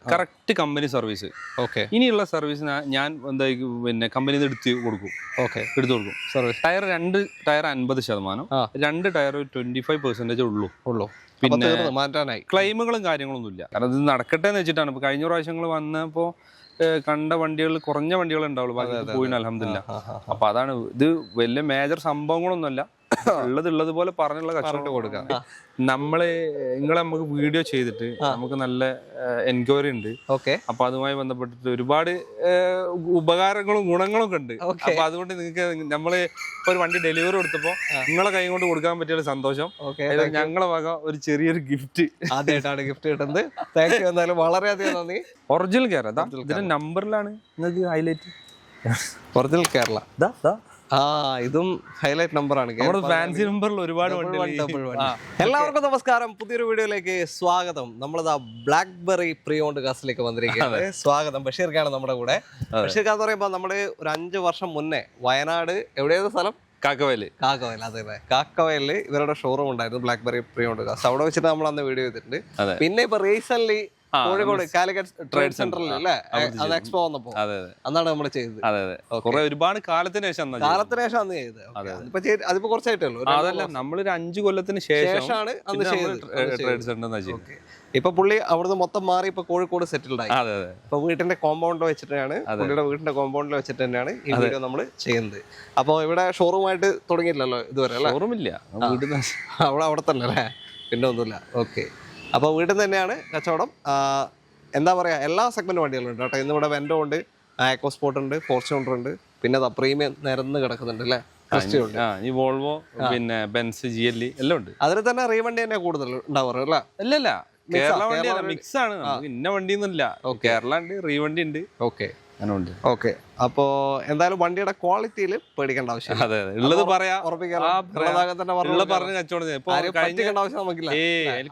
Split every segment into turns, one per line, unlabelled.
Correct company service.
Okay.
ഇനിയുള്ള service ഞാൻ എന്താ പിന്നെ കമ്പനിയിൽ നിന്ന് എടുത്തു കൊടുക്കും. സർവീസ് ടയർ 2 ടയർ 50%, 2 ടയർ 25% ഉള്ളൂ. പിന്നെ
മാറ്റാനായി
ക്ലെയിമുകളും കാര്യങ്ങളൊന്നും ഇല്ല. കാരണം ഇത് നടക്കട്ടെ എന്ന് വെച്ചിട്ടാണ്. ഇപ്പൊ കഴിഞ്ഞ പ്രാവശ്യങ്ങൾ വന്നപ്പോ കണ്ട വണ്ടികൾ കുറഞ്ഞ വണ്ടികൾ ഉണ്ടാവുള്ളൂ, ബാക്കി പോയിന് അൽഹംദുലില്ലാ. അപ്പൊ അതാണ് ഇത്. വലിയ മേജർ സംഭവങ്ങളൊന്നുമല്ല, ഉള്ളത് പോലെ പറഞ്ഞുള്ള കച്ചവടം കൊടുക്കാം. നിങ്ങളെ നമുക്ക് വീഡിയോ ചെയ്തിട്ട് നമുക്ക് നല്ല എൻക്വയറി ഉണ്ട്. അപ്പൊ അതുമായി ബന്ധപ്പെട്ടിട്ട് ഒരുപാട് ഉപകാരങ്ങളും ഗുണങ്ങളും ഒക്കെ ഉണ്ട്. അപ്പൊ അതുകൊണ്ട് നിങ്ങൾക്ക് നമ്മള് ഇപ്പൊ ഒരു വണ്ടി ഡെലിവറി കൊടുത്തപ്പോ നിങ്ങളെ കൈ കൊണ്ട് കൊടുക്കാൻ പറ്റിയ സന്തോഷം. ഞങ്ങളെ വക ഒരു ചെറിയൊരു ഗിഫ്റ്റ്
ആദ്യമായിട്ടാണ് ഗിഫ്റ്റ് കിട്ടുന്നത്. Thank you. എന്തായാലും വളരെയധികം നന്ദി.
ഒറിജിനൽ കേരള ഇതിന്റെ നമ്പറിലാണ് നിങ്ങൾക്ക് ഹൈലൈറ്റ്.
ഒറിജിനൽ കേരള. ഇതും ഹൈലൈറ്റ് നമ്പറാണ്.
ഫാൻസി നമ്പറിൽ ഒരുപാട്
എല്ലാവർക്കും നമസ്കാരം. പുതിയൊരു വീഡിയോയിലേക്ക് സ്വാഗതം. നമ്മളിതാ ബ്ലാക്ക്ബെറി പ്രീ ഓൺഡ് കാസിലേക്ക് വന്നിരിക്കുകയാണ്. സ്വാഗതം. ബഷീർക്കാണ് നമ്മുടെ കൂടെ. ബഷീർ എന്ന് പറയുമ്പോൾ നമ്മള് ഒരു 5 വർഷം മുന്നേ വയനാട് എവിടെയായിരുന്നു സ്ഥലം?
കാക്കവയല്.
അതെ. കാക്കവയലില് ഇവരുടെ ഷോറൂം ഉണ്ടായിരുന്നു, ബ്ലാക്ക്ബെറി പ്രീ ഓൺഡ് കാസ്. അവിടെ വെച്ചിട്ട് നമ്മൾ അന്ന് വീഡിയോ ചെയ്തിട്ടുണ്ട്. പിന്നെ ഇപ്പൊ റീസെന്റ് കോഴിക്കോട് കാലിക്കറ്റ് ട്രേഡ് സെന്ററിൽ അല്ലേ എക്സ്പോ വന്നപ്പോ അന്നാണ് നമ്മൾ ചെയ്തത്.
ഒരുപാട് കാലത്തിന് ശേഷം
അന്ന് ചെയ്തത്. അതിപ്പോ കുറച്ചായിട്ടേ ഉള്ളൂ.
അതല്ല, നമ്മളൊരു 5 കൊല്ലത്തിന് ശേഷമാണ്
അന്ന് ചെയ്തത്. ഇപ്പൊ പുള്ളി അവിടുന്ന് മൊത്തം മാറി ഇപ്പൊ കോഴിക്കോട് സെറ്റിൽഡ് ആയി. ഇപ്പൊ വീട്ടിന്റെ കോമ്പൗണ്ട് വെച്ചിട്ടാണ്, പുള്ളിയുടെ വീടിന്റെ കോമ്പൗണ്ടിൽ വെച്ചിട്ട് തന്നെയാണ് ഈ വീഡിയോ നമ്മൾ ചെയ്യുന്നത്. അപ്പൊ ഇവിടെ ഷോറൂമായിട്ട് തുടങ്ങിയില്ലല്ലോ ഇതുവരെ അല്ലേ?
ഷോറൂമില്ല,
അവിടെ തന്നെ അല്ലേ? പിന്നെ ഒന്നുമില്ല. ഓക്കെ. അപ്പോൾ വീട്ടിൽ നിന്ന് തന്നെയാണ് കച്ചവടം. എന്താ പറയുക, എല്ലാ സെഗ്മെന്റ് വണ്ടികളുണ്ട് കേട്ടോ. ഇന്നിവിടെ വെൻഡോ ഉണ്ട്, എക്കോ സ്പോർട്ട് ഉണ്ട്, ഫോർച്യൂണർ ഉണ്ട്, പിന്നെ പ്രീമിയം നിരന്ന് കിടക്കുന്നുണ്ട് അല്ലേ?
വോൾവോ, പിന്നെ ബെൻസ്, GL എല്ലാം ഉണ്ട്.
അതിൽ തന്നെ റീവണ്ടി തന്നെ കൂടുതൽ ഉണ്ടാവാറ് അല്ലേ?
അല്ലല്ല, കേരള വണ്ടി മിക്സ് ആണ്. ഇന്ന വണ്ടിയൊന്നുമില്ല, കേരള ഉണ്ട്, റീവണ്ടി ഉണ്ട്.
ഓക്കെ. അപ്പോ എന്തായാലും വണ്ടിയുടെ ക്വാളിറ്റിയിൽ പേടിക്കേണ്ട ആവശ്യം.
ഉള്ളത് പറയാ,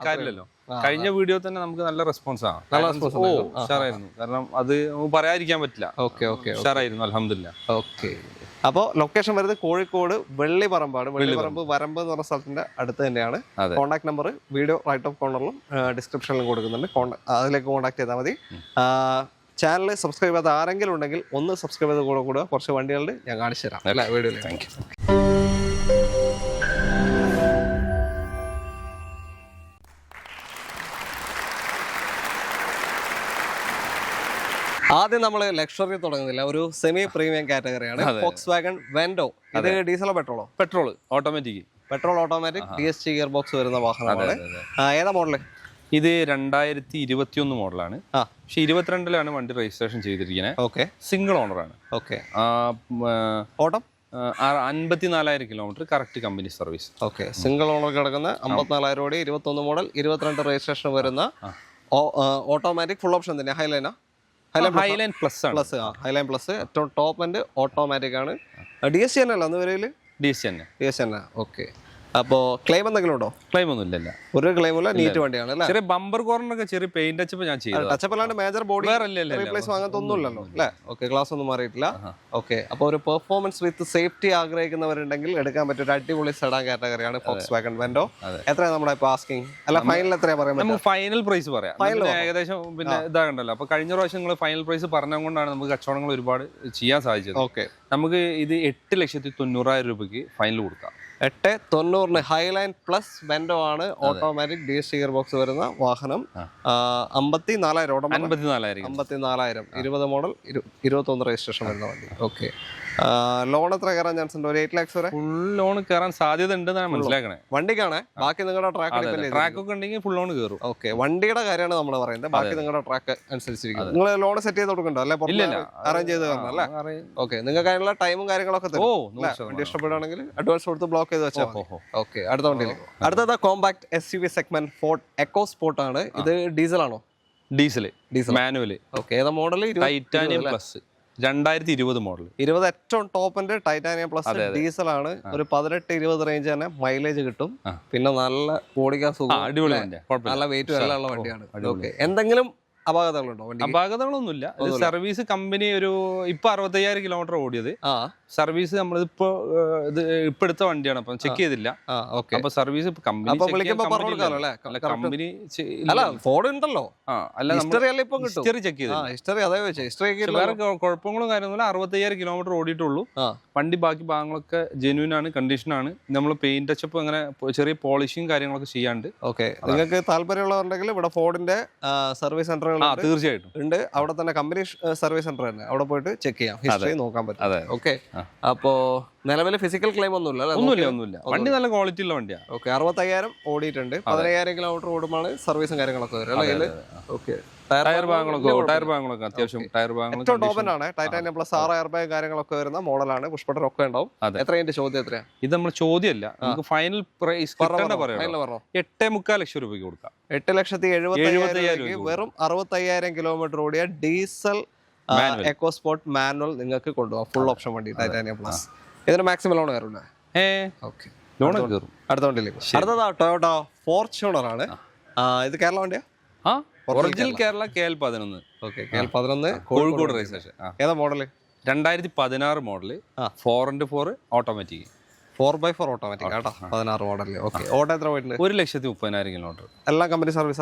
കാര്യമില്ലല്ലോ. കഴിഞ്ഞ വീഡിയോ തന്നെ നമുക്ക് നല്ല റെസ്പോൺസ് ആണ്. ഉഷാറായിരുന്നു. കാരണം അത് പറയാതിരിക്കാൻ പറ്റില്ല. ഉഷാറായിരുന്നു അൽഹംദുലില്ലാ.
ഓക്കെ. അപ്പോൾ ലൊക്കേഷൻ വരുന്നത് കോഴിക്കോട് വെള്ളിപ്പറമ്പാണ്. വെള്ളിപ്പറമ്പ് വരമ്പ് എന്ന് പറഞ്ഞ സ്ഥലത്തിന്റെ അടുത്ത് തന്നെയാണ്. Contact number video right of കോർണറിലും ഡിസ്ക്രിപ്ഷനിലും കൊടുക്കുന്നുണ്ട്. അതിലേക്ക് കോൺടാക്ട് ചെയ്താൽ മതി. ചാനൽ സബ്സ്ക്രൈബ് ചെയ്യാത്ത ആരെങ്കിലും ഉണ്ടെങ്കിൽ ഒന്ന് സബ്സ്ക്രൈബ് ചെയ്ത് കൂടെ കുറച്ച് വണ്ടികളുണ്ട്, ഞാൻ കാണിച്ചു തരാം അല്ലേ വീഡിയോയിൽ.
Thank you.
ആദ്യം നമ്മൾ ലക്ഷറി തുടങ്ങുന്നില്ല, ഒരു സെമി പ്രീമിയം കാറ്റഗറിയാണ്. Volkswagen Vento. ഇത് ഡീസലോ പെട്രോളോ?
Petrol automatic.
DSG gear box വരുന്ന വാഹനമാണ്. ഏതാ മോഡല്?
ഇത് 2021 മോഡലാണ്. പക്ഷെ 22-ലാണ് വണ്ടി രജിസ്ട്രേഷൻ ചെയ്തിരിക്കുന്നത്.
ഓക്കെ.
സിംഗിൾ ഓണറാണ്.
ഓക്കെ.
ഓട്ടം 54,000 kilometre, correct company service.
Okay. Single owner കിടക്കുന്ന 54,000 ഓടി, 21 മോഡൽ, 22 രജിസ്ട്രേഷൻ വരുന്ന ഓട്ടോമാറ്റിക് ഫുൾ ഓപ്ഷൻ തന്നെ.
ഹൈലൈൻ പ്ലസ്
ഏറ്റവും ടോപ്പ് എൻഡ് ഓട്ടോമാറ്റിക് ആണ്. DSG തന്നെ അല്ല അന്ന് വരയില്?
DSG തന്നെ.
ഓക്കെ. അപ്പോ ക്ലെയിം എന്തെങ്കിലും ഉണ്ടോ?
ക്ലെയിം ഒന്നും ഇല്ല,
ഒരു ക്ലെയിമില്ല. നീറ്റ് വണ്ടിയാണ് അല്ലേ?
ചെറിയ ബമ്പർ കോർണറൊക്കെ ചെറിയ പെയിന്റ് ടച്ചപ്പ് ഞാൻ ചെയ്തു.
ടച്ചപ്പ് അല്ലാണ്ട് മേജർ ബോഡി റീപ്ലേസ് അങ്ങനത്തെ ഒന്നും ഇല്ലല്ലോ അല്ലേ? ഓക്കെ. ഗ്ലാസ് ഒന്നും മാറിയിട്ടില്ല. ഓക്കെ. അപ്പോൾ ഒരു പെർഫോമൻസ് വിത്ത് സേഫ്റ്റി ആഗ്രഹിക്കുന്നവരുണ്ടെങ്കിൽ എടുക്കാൻ പറ്റിയ ഒരു അടിപൊളി സെഡാൻ കാറ്റഗറിയാണ് Volkswagen Vento. എത്രയാണ് നമ്മുടെ ഇപ്പൊ ആസ്കിങ്? അല്ല, ഫൈനൽ എത്രയാ പറയാൻ പറ്റും?
നമുക്ക് ഫൈനൽ പ്രൈസ് പറയാം. ഏകദേശം പിന്നെ ഇതാകണ്ടല്ലോ. അപ്പൊ കഴിഞ്ഞ പ്രാവശ്യം നിങ്ങൾ ഫൈനൽ പ്രൈസ് പറഞ്ഞുകൊണ്ടാണ് നമുക്ക് കച്ചവടങ്ങൾ ഒരുപാട് ചെയ്യാൻ സാധിച്ചത്.
ഓക്കെ.
നമുക്ക് ഇത് 8,90,000 രൂപയ്ക്ക് ഫൈനൽ കൊടുക്കാം.
8,90,000 ഹൈലൈൻ പ്ലസ് വെൻഡോ ആണ്. ഓട്ടോമാറ്റിക് DSG ഗിയർ ബോക്സ് വരുന്ന വാഹനം. 54,000 20 മോഡൽ, 21 രജിസ്ട്രേഷൻ വരുന്ന വണ്ടി. ഓക്കെ. ലോൺ എത്ര കയറാൻ ചാൻസ് ഉണ്ട്? ഒരു 8 lakhs വരെ
ഫുൾ ലോൺ കയറാൻ സാധ്യത ഉണ്ടെന്നാണ് മനസ്സിലാക്കണേ.
വണ്ടിക്കാണ്. ബാക്കി നിങ്ങളുടെ
ട്രാക്ക് ഒക്കെ ഉണ്ടെങ്കിൽ ഫുൾ ലോൺ കയറും.
ഓക്കെ. വണ്ടിയുടെ കാര്യമാണ് നമ്മൾ പറയുന്നത്. ബാക്കി നിങ്ങളുടെ ട്രാക്ക് അനുസരിച്ചിരിക്കും. നിങ്ങൾ ലോൺ സെറ്റ് ചെയ്ത് കൊടുക്കണ്ടോ അല്ലെ? അറേഞ്ച് ചെയ്ത് തരണം അല്ലേ? ഓക്കെ. നിങ്ങൾക്ക് അതിനുള്ള ടൈമും കാര്യങ്ങളൊക്കെ വണ്ടി ഇഷ്ടപ്പെടുകയാണെങ്കിൽ അഡ്വാൻസ് കൊടുത്ത് ബ്ലോക്ക് ചെയ്ത് വെച്ചാൽ. ഓക്കെ. അടുത്ത വണ്ടിയിൽ അടുത്തത് compact SUV segment Ford EcoSport ആണ്. ഇത് ഡീസൽ ആണോ?
Diesel manual.
ഓക്കെ. ഏതാ മോഡൽ?
Titanium plus 2020 model.
20 ഏറ്റവും top end titanium plus diesel ആണ്. ഒരു 18-20 റേഞ്ച് തന്നെ മൈലേജ് കിട്ടും. പിന്നെ നല്ല ഓടിക്കാൻ സുഖം, നല്ല വെയിറ്റ് എല്ലാം ഉള്ള വണ്ടിയാണ്. ഓക്കെ. എന്തെങ്കിലും അപാകതകളുണ്ടോ?
അപാകതകളൊന്നുമില്ല. സർവീസ് കമ്പനി ഒരു ഇപ്പൊ 65,000 കിലോമീറ്റർ ഓടിയത്. സർവീസ് നമ്മളിപ്പോ ഇപ്പൊ എടുത്ത വണ്ടിയാണ്, അപ്പം ചെക്ക് ചെയ്തില്ല. അപ്പൊ സർവീസ് കമ്പനി
ഫോൺ ഉണ്ടല്ലോ,
ഹിസ്റ്ററി ചെക്ക് ചെയ്ത് വേറെ കുഴപ്പങ്ങളും കാര്യമൊന്നുമില്ല. 65,000 കിലോമീറ്റർ ഓടിയിട്ടുള്ളൂ. വണ്ടി ബാക്കി ഭാഗങ്ങളൊക്കെ ജെന്യൂൻ ആണ്, കണ്ടീഷനാണ്. നമ്മൾ പെയിന്റ് ടച്ചപ്പ് അങ്ങനെ ചെറിയ പോളിഷിങ് കാര്യങ്ങളൊക്കെ ചെയ്യാണ്ട്.
ഓക്കെ, നിങ്ങൾക്ക് താല്പര്യമുള്ളവരുണ്ടെങ്കിൽ ഇവിടെ ഫോർഡിന്റെ സർവീസ് സെന്ററുകൾ
തീർച്ചയായിട്ടും
ഉണ്ട്. അവിടെ തന്നെ കമ്പനി സർവീസ് സെന്റർ തന്നെ, അവിടെ പോയിട്ട് ചെക്ക് ചെയ്യാം, ഹിസ്റ്ററി നോക്കാൻ പറ്റും. ഓക്കെ, അപ്പോ നിലവിൽ ഫിസിക്കൽ ക്ലെയിം
ഒന്നുമില്ല. വണ്ടി നല്ല ക്വാളിറ്റി ഉള്ള വണ്ടിയാണ്.
ഓക്കെ, 65,000 ഓടിയിട്ടുണ്ട്. 15,000 കിലോമീറ്റർ ഓടുമ്പോൾ സർവീസും കാര്യങ്ങളൊക്കെ വരും. ഓക്കെ,
ടയർ ഭാഗങ്ങളൊക്കെ അത്യാവശ്യം ടയർ ഭാഗങ്ങൾ
ടോപ്പനാണ്. ടൈറ്റാനിയം പ്ലസ് 6 എയർ ബാഗ് കാര്യങ്ങളൊക്കെ വരുന്ന മോഡലാണ്. പുഷ്പട്ടർ ഒക്കെ ഉണ്ടാവും. എത്രയാണ് ചോദ്യം? എത്രയാണ്
ഇത്? നമ്മൾ ചോദ്യമല്ല, നമുക്ക് ഫൈനൽ പ്രൈസ് 8.25 ലക്ഷം രൂപയ്ക്ക് കൊടുക്കാം.
8,70,000 വെറും 65,000 കിലോമീറ്റർ ഓടിയ ഡീസൽ എക്കോ സ്പോർട്ട് മാനുവൽ നിങ്ങൾക്ക് കൊണ്ടുപോകാം. ഫുൾ ഓപ്ഷൻ വണ്ടി, ടൈറ്റാനിയം പ്ലസ്. ഇതിന് മാക്സിമം ലോൺ കയറില്ല.
ഓക്കെ, ലോൺ കയറും.
അടുത്ത വണ്ടിയിലേക്ക്. അടുത്തതാ ടൊയോട്ട ഫോർച്യൂണർ ആണ്. ഇത് കേരള വണ്ടിയാ?
Original Kerala KL11.
Okay, KL11
Kozhikode registration.
ഏതാ model?
2016 model, 4x4 automatic,
4x4 automatic കേട്ടോ, 16 മോഡല്. ഓക്കെ, ഓട്ടോ എത്ര പോയിട്ടുണ്ട്?
1,30,000 കിലോമീറ്റർ.
എല്ലാം കമ്പനി സർവീസ്?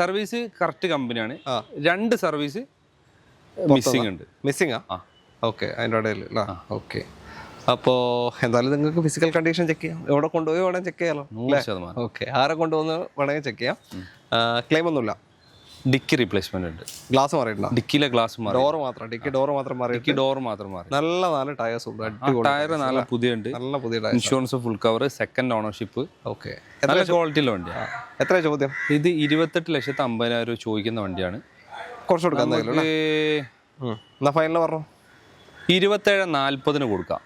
സർവീസ് കറക്റ്റ് കമ്പനിയാണ്. 2 സർവീസ് മിസ്സിംഗ് ഉണ്ട്.
മിസ്സിംഗ്? ഓക്കെ, അതിൻ്റെ ഇടയിൽ. ഓക്കെ, അപ്പോൾ എന്തായാലും നിങ്ങൾക്ക് ഫിസിക്കൽ കണ്ടീഷൻ ചെക്ക് ചെയ്യാം. എവിടെ കൊണ്ടുപോയി വേണമെങ്കിൽ ചെക്ക് ചെയ്യാമല്ലോ.
100%.
ഓക്കെ, ആരെ കൊണ്ടുവന്ന് വേണമെങ്കിൽ ചെക്ക് ചെയ്യാം. ക്ലെയിം ഒന്നുമില്ല.
ഡിക്കി റീപ്ലേസ്മെന്റ് ഉണ്ട്.
ഗ്ലാസ് മാറിയിട്ടില്ല?
ഡിക്കിയിലെ ഗ്ലാസ് മാറി.
ഡോർ മാത്രം, ഡിക്കി ഡോർ മാത്രം മാറി.
ഡോർ മാത്രം മാറി.
നല്ല 4 ടയേഴ്സ് ഉണ്ട്.
ടയർ നല്ല പുതിയ ഉണ്ട്.
നല്ല പുതിയ tyre.
Insurance full cover, second ownership.
Okay,
നല്ല ക്വാളിറ്റിയുള്ള വണ്ടിയാണ്.
എത്ര ചോദ്യം?
ഇത് 28,50,000 രൂപ ചോദിക്കുന്ന വണ്ടിയാണ്.
കുറച്ച് കൊടുക്കാൻ ഫൈനൽ പറഞ്ഞു
27,40 കൊടുക്കാം.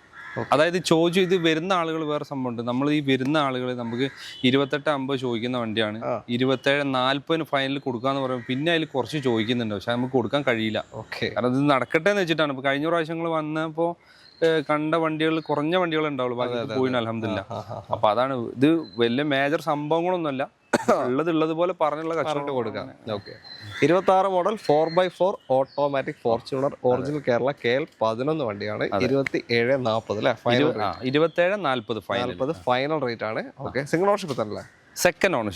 അതായത് ചോദിച്ചു, ഇത് വരുന്ന ആളുകൾ വേറെ സംഭവമുണ്ട്. നമ്മൾ ഈ വരുന്ന ആളുകൾ നമുക്ക് 28,50 ചോദിക്കുന്ന വണ്ടിയാണ്. 27,40 ഫൈനൽ കൊടുക്കാന്ന് പറയുമ്പോൾ പിന്നെ അതിൽ കുറച്ച് ചോദിക്കുന്നുണ്ട്, പക്ഷെ നമുക്ക് കൊടുക്കാൻ കഴിയില്ല. കാരണം ഇത് നടക്കട്ടെ എന്ന് വെച്ചിട്ടാണ്. ഇപ്പൊ കഴിഞ്ഞ പ്രാവശ്യങ്ങൾ വന്നപ്പോൾ കണ്ട വണ്ടികൾ കുറഞ്ഞ വണ്ടികൾ ഉണ്ടാവുള്ളൂ, ബാക്കി പോയിന് അൽഹംദുലില്ലാ. അപ്പൊ അതാണ് ഇത്. വലിയ മേജർ സംഭവങ്ങളൊന്നുമല്ല, ഉള്ളത് പോലെ പറഞ്ഞുള്ള കച്ചവടം കൊടുക്കാം.
Okay, 26 model 4x4 automatic Fortuner original Kerala KL11 വണ്ടിയാണ്. 27,40 അല്ലേ?
27,40
ഫൈനൽ റേറ്റ് ആണ്. ഓക്കെ, സിംഗിൾ ഓണർഷിപ്പ് തന്നെ?
സെക്കൻഡ് ഓണർ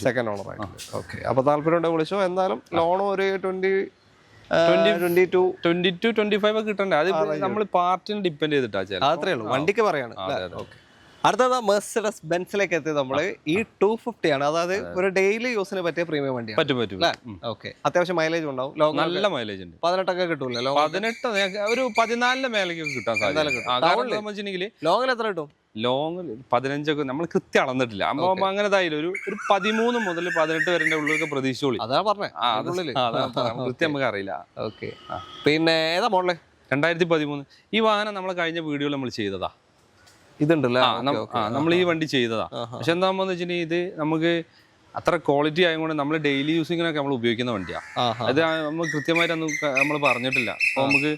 ആയിട്ട്. ഓക്കെ, അപ്പൊ താല്പര്യം വിളിച്ചോ. എന്തായാലും ലോൺ ഒരു
22-25 കിട്ടണ്ടേ? അത് നമ്മൾ പാർട്ടിനെ ഡിപ്പെൻഡ് ചെയ്തിട്ടാ.
അത്രേ ഉള്ളൂ, വണ്ടിക്ക് പറയാണ്. അടുത്തത് മെർസിഡസ് ബെൻസിലേക്ക് എത്തിയത് നമ്മള് ഈ 250 ആണ്. അതായത് ഒരു ഡെയിലി യൂസിന് പറ്റിയ പ്രീമിയം വണ്ടിയാണ്.
പറ്റും.
ഓക്കെ, അത്യാവശ്യം മൈലേജ് ഉണ്ടാവും.
നല്ല മൈലേജ് ഉണ്ട്.
18 കിട്ടൂല്ലോ?
18 ഒരു 14 മേലേക്ക് കിട്ടാൻ സാധ്യത.
ലോങ്ങിൽ എത്ര കിട്ടും?
ലോങ് 15 നമ്മൾ കൃത്യം അളന്നിട്ടില്ല. അമ്മ അങ്ങനെ ഒരു 13 മുതൽ 18 വരെ ഉള്ളിലൊക്കെ പ്രതീക്ഷിച്ചോളി.
അതാ പറഞ്ഞേ,
കൃത്യം നമുക്ക് അറിയില്ല.
ഓക്കെ, പിന്നെ ഏതാ മോഡല്?
2013. ഈ വാഹനം നമ്മൾ കഴിഞ്ഞ വീഡിയോയിൽ നമ്മൾ ചെയ്തതാ.
ഇതുണ്ടല്ലോ,
നമ്മൾ ഈ വണ്ടി ചെയ്തതാ. പക്ഷെ എന്താകുമ്പോന്ന് വെച്ചിട്ടുണ്ടെങ്കിൽ ഇത് നമുക്ക് അത്ര ക്വാളിറ്റി ആയതുകൊണ്ട് നമ്മൾ ഡെയിലി യൂസിങ്ങിനൊക്കെ നമ്മൾ ഉപയോഗിക്കുന്ന വണ്ടിയാണ്. അത് നമ്മൾ കൃത്യമായിട്ടൊന്നും നമ്മൾ പറഞ്ഞിട്ടില്ല. അപ്പോൾ നമുക്ക്